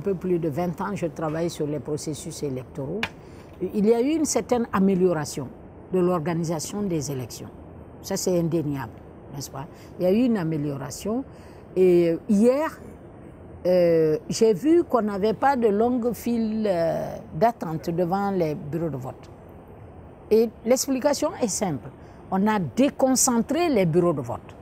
peu plus de 20 ans, je travaille sur les processus électoraux. Il y a eu une certaine amélioration de l'organisation des élections. Ça, c'est indéniable, n'est-ce pas? Il y a eu une amélioration. Et hier, j'ai vu qu'on n'avait pas de longues files d'attente devant les bureaux de vote. Et l'explication est simple. On a déconcentré les bureaux de vote.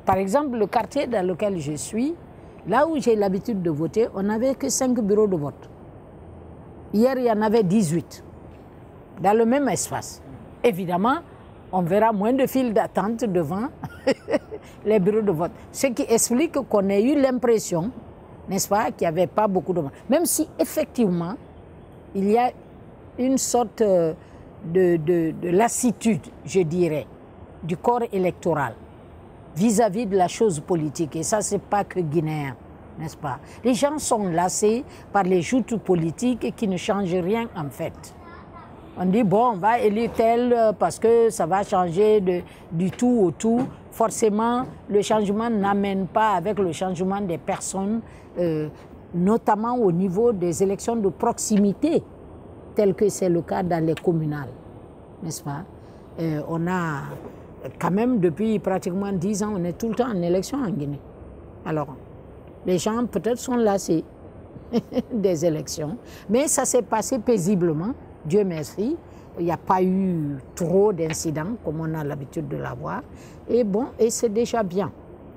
Par exemple, le quartier dans lequel je suis, là où j'ai l'habitude de voter, on n'avait que 5 bureaux de vote. Hier, il y en avait 18 dans le même espace. Évidemment, on verra moins de files d'attente devant les bureaux de vote. Ce qui explique qu'on ait eu l'impression, n'est-ce pas, qu'il n'y avait pas beaucoup de monde. Même si, effectivement, il y a une sorte de lassitude, je dirais, du corps électoral vis-à-vis de la chose politique. Et ça, ce n'est pas que guinéen, n'est-ce pas? Les gens sont lassés par les joutes politiques qui ne changent rien en fait. On dit, bon, on va élire tel parce que ça va changer du tout au tout. Forcément, le changement n'amène pas avec le changement des personnes, notamment au niveau des élections de proximité, tel que c'est le cas dans les communales, n'est-ce pas? On a quand même, depuis pratiquement 10 ans, on est tout le temps en élection en Guinée. Alors, les gens peut-être sont lassés des élections, mais ça s'est passé paisiblement, Dieu merci. Il n'y a pas eu trop d'incidents, comme on a l'habitude de l'avoir. Et bon, et c'est déjà bien.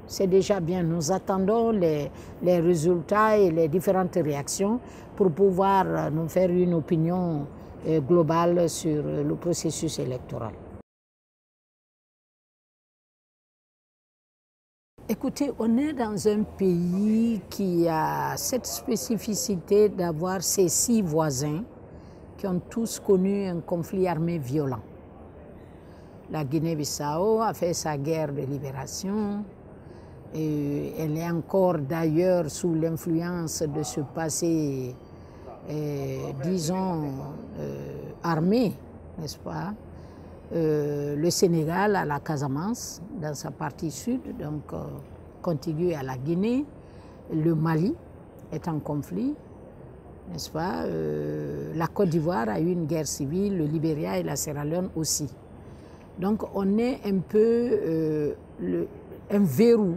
C'est déjà bien. Nous attendons les résultats et les différentes réactions pour pouvoir nous faire une opinion globale sur le processus électoral. Écoutez, on est dans un pays qui a cette spécificité d'avoir ses 6 voisins qui ont tous connu un conflit armé violent. La Guinée-Bissau a fait sa guerre de libération. Et elle est encore d'ailleurs sous l'influence de ce passé, disons, armé, n'est-ce pas? Le Sénégal à la Casamance, dans sa partie sud, donc contiguë à la Guinée. Le Mali est en conflit, n'est-ce pas? La Côte d'Ivoire a eu une guerre civile, le Libéria et la Sierra Leone aussi. Donc on est un peu un verrou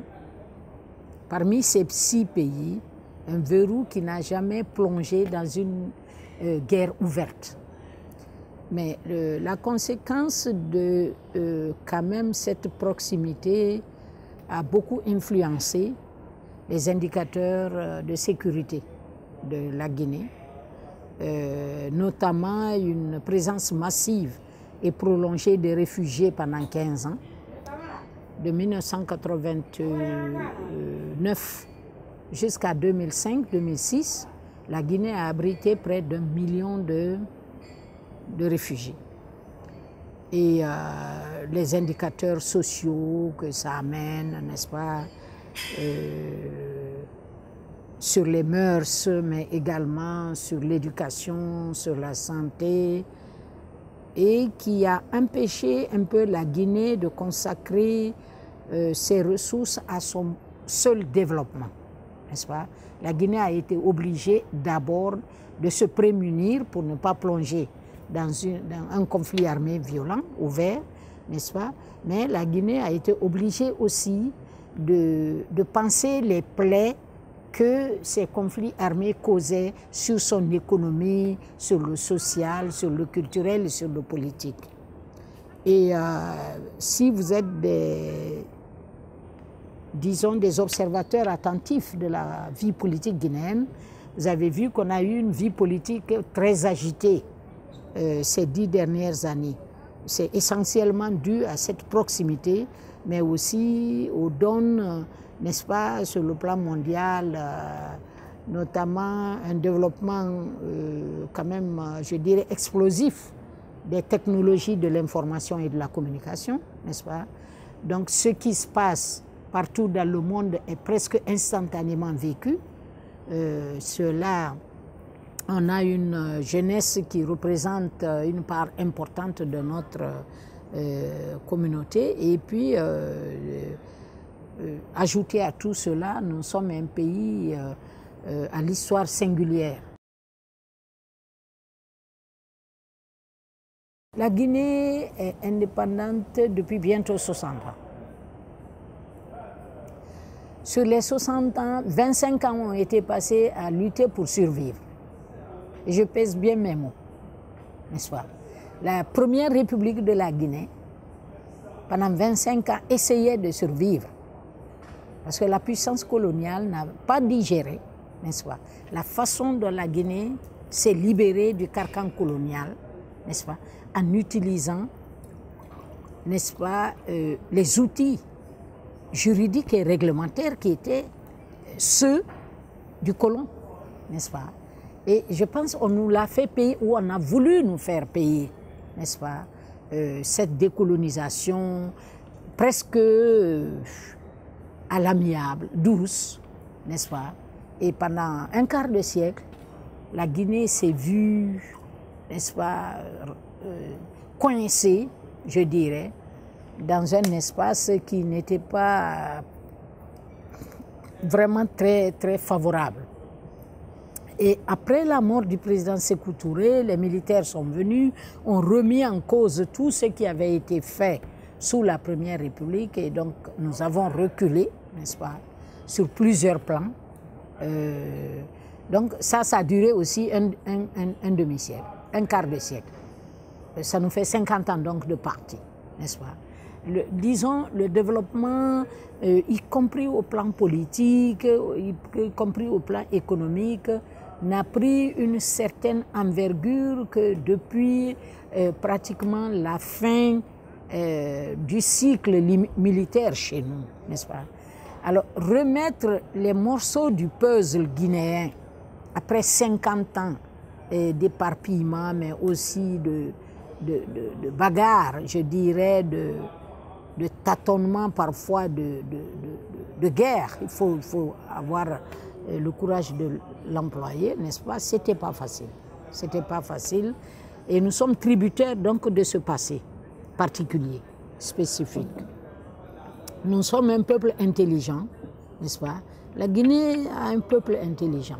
parmi ces 6 pays, un verrou qui n'a jamais plongé dans une guerre ouverte. Mais la conséquence de quand même cette proximité a beaucoup influencé les indicateurs de sécurité de la Guinée, notamment une présence massive et prolongée des réfugiés pendant 15 ans. De 1989 jusqu'à 2005-2006, la Guinée a abrité près d'1 million de réfugiés. Et les indicateurs sociaux que ça amène, n'est-ce pas, sur les mœurs, mais également sur l'éducation, sur la santé, et qui a empêché un peu la Guinée de consacrer ses ressources à son seul développement, n'est-ce pas? La Guinée a été obligée d'abord de se prémunir pour ne pas plonger dans un conflit armé violent, ouvert, n'est-ce pas? Mais la Guinée a été obligée aussi de penser les plaies que ces conflits armés causaient sur son économie, sur le social, sur le culturel et sur le politique. Et si vous êtes disons des observateurs attentifs de la vie politique guinéenne, vous avez vu qu'on a eu une vie politique très agitée ces 10 dernières années. C'est essentiellement dû à cette proximité, mais aussi aux dons, n'est-ce pas, sur le plan mondial, notamment un développement quand même, je dirais, explosif des technologies de l'information et de la communication, n'est-ce pas? Donc ce qui se passe partout dans le monde est presque instantanément vécu. Cela, on a une jeunesse qui représente une part importante de notre communauté. Et puis, ajouté à tout cela, nous sommes un pays à l'histoire singulière. La Guinée est indépendante depuis bientôt 60 ans. Sur les 60 ans, 25 ans ont été passés à lutter pour survivre. Et je pèse bien mes mots, n'est-ce pas? La première république de la Guinée, pendant 25 ans, essayait de survivre. Parce que la puissance coloniale n'a pas digéré, n'est-ce pas, la façon dont la Guinée s'est libérée du carcan colonial, n'est-ce pas, en utilisant, n'est-ce pas, les outils juridiques et réglementaires qui étaient ceux du colon, n'est-ce pas? Et je pense qu'on nous l'a fait payer, ou on a voulu nous faire payer, n'est-ce pas, cette décolonisation presque à l'amiable, douce, n'est-ce pas? Et pendant un quart de siècle, la Guinée s'est vue, n'est-ce pas, coincée, je dirais, dans un espace qui n'était pas vraiment très, très favorable. Et après la mort du président Sékou Touré, les militaires sont venus, ont remis en cause tout ce qui avait été fait sous la Première République, et donc nous avons reculé, n'est-ce pas, sur plusieurs plans. Donc ça a duré aussi un demi-siècle, un quart de siècle. Ça nous fait 50 ans donc de parti, n'est-ce pas? Disons, le développement, y compris au plan politique, y compris au plan économique, n'a pris une certaine envergure que depuis pratiquement la fin du cycle militaire chez nous, n'est-ce pas? Alors, remettre les morceaux du puzzle guinéen après 50 ans d'éparpillement, mais aussi de bagarre, je dirais, de tâtonnement, parfois de guerre, il faut avoir le courage de l'employer, n'est-ce pas? C'était pas facile. C'était pas facile. Et nous sommes tributaires donc de ce passé particulier, spécifique. Nous sommes un peuple intelligent, n'est-ce pas? La Guinée a un peuple intelligent.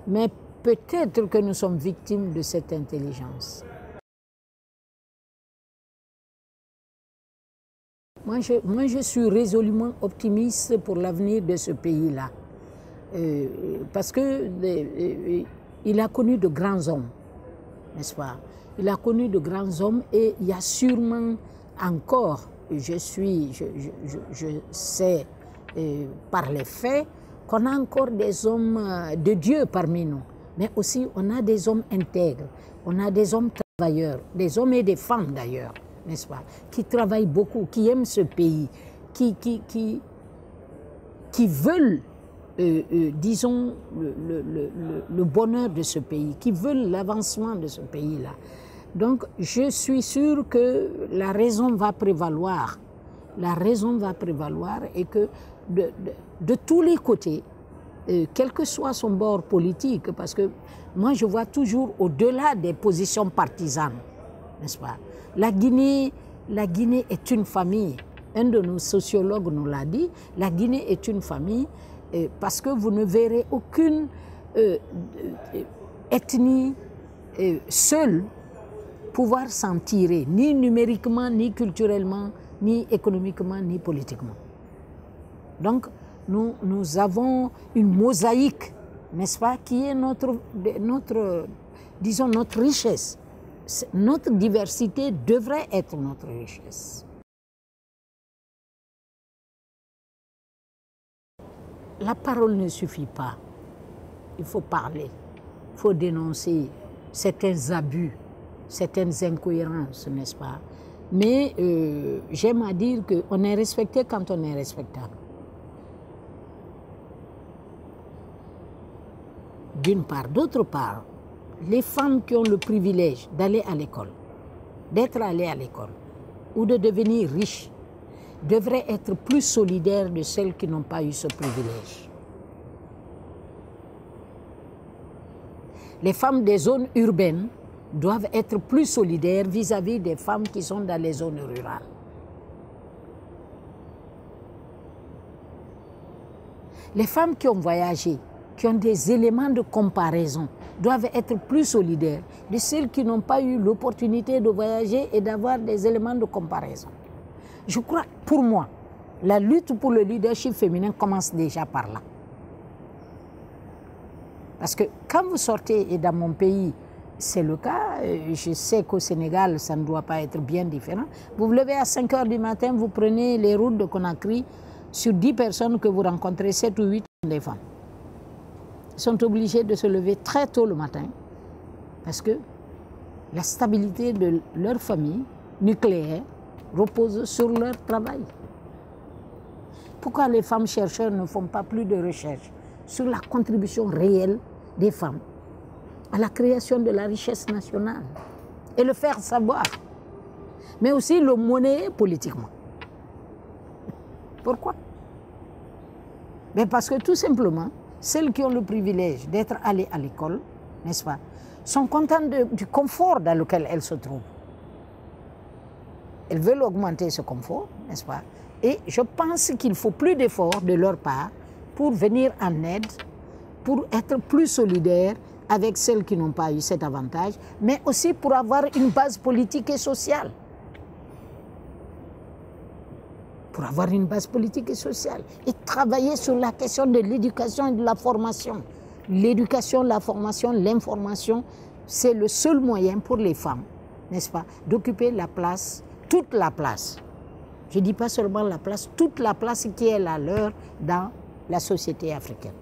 Mais peut-être que nous sommes victimes de cette intelligence. Moi, je suis résolument optimiste pour l'avenir de ce pays-là. Parce qu'il a connu de grands hommes, n'est-ce pas? Il a connu de grands hommes, et il y a sûrement encore, je sais par les faits, qu'on a encore des hommes de Dieu parmi nous. Mais aussi, on a des hommes intègres, on a des hommes travailleurs, des hommes et des femmes d'ailleurs, n'est-ce pas, qui travaillent beaucoup, qui aiment ce pays, qui veulent, disons, le bonheur de ce pays, qui veulent l'avancement de ce pays-là. Donc, je suis sûre que la raison va prévaloir. La raison va prévaloir, et que de tous les côtés, quel que soit son bord politique, parce que moi je vois toujours au-delà des positions partisanes, n'est-ce pas? La Guinée est une famille. Un de nos sociologues nous l'a dit, la Guinée est une famille, parce que vous ne verrez aucune ethnie seule pouvoir s'en tirer, ni numériquement, ni culturellement, ni économiquement, ni politiquement. Donc, nous avons une mosaïque, n'est-ce pas, qui est disons, notre richesse. Notre diversité devrait être notre richesse. La parole ne suffit pas. Il faut parler, il faut dénoncer certains abus, certaines incohérences, n'est-ce pas? Mais j'aime à dire qu'on est respecté quand on est respectable. D'une part. D'autre part, les femmes qui ont le privilège d'aller à l'école, d'être allées à l'école, ou de devenir riches, devraient être plus solidaires de celles qui n'ont pas eu ce privilège. Les femmes des zones urbaines doivent être plus solidaires vis-à-vis des femmes qui sont dans les zones rurales. Les femmes qui ont voyagé qui ont des éléments de comparaison, doivent être plus solidaires de celles qui n'ont pas eu l'opportunité de voyager et d'avoir des éléments de comparaison. Je crois, pour moi, la lutte pour le leadership féminin commence déjà par là. Parce que quand vous sortez, et dans mon pays, c'est le cas, je sais qu'au Sénégal, ça ne doit pas être bien différent. Vous vous levez à 5 h du matin, vous prenez les routes de Conakry, sur 10 personnes que vous rencontrez, 7 ou 8 sont des femmes. Ils sont obligés de se lever très tôt le matin parce que la stabilité de leur famille nucléaire repose sur leur travail. Pourquoi les femmes chercheurs ne font pas plus de recherches sur la contribution réelle des femmes à la création de la richesse nationale et le faire savoir, mais aussi le monnayer politiquement? Pourquoi? Mais parce que tout simplement, celles qui ont le privilège d'être allées à l'école, n'est-ce pas, sont contentes du confort dans lequel elles se trouvent. Elles veulent augmenter ce confort, n'est-ce pas? Et je pense qu'il faut plus d'efforts de leur part pour venir en aide, pour être plus solidaires avec celles qui n'ont pas eu cet avantage, mais aussi pour avoir une base politique et sociale. Pour avoir une base politique et sociale. Et travailler sur la question de l'éducation et de la formation. L'éducation, la formation, l'information, c'est le seul moyen pour les femmes, n'est-ce pas, d'occuper la place, toute la place. Je ne dis pas seulement la place, toute la place qui est la leur dans la société africaine.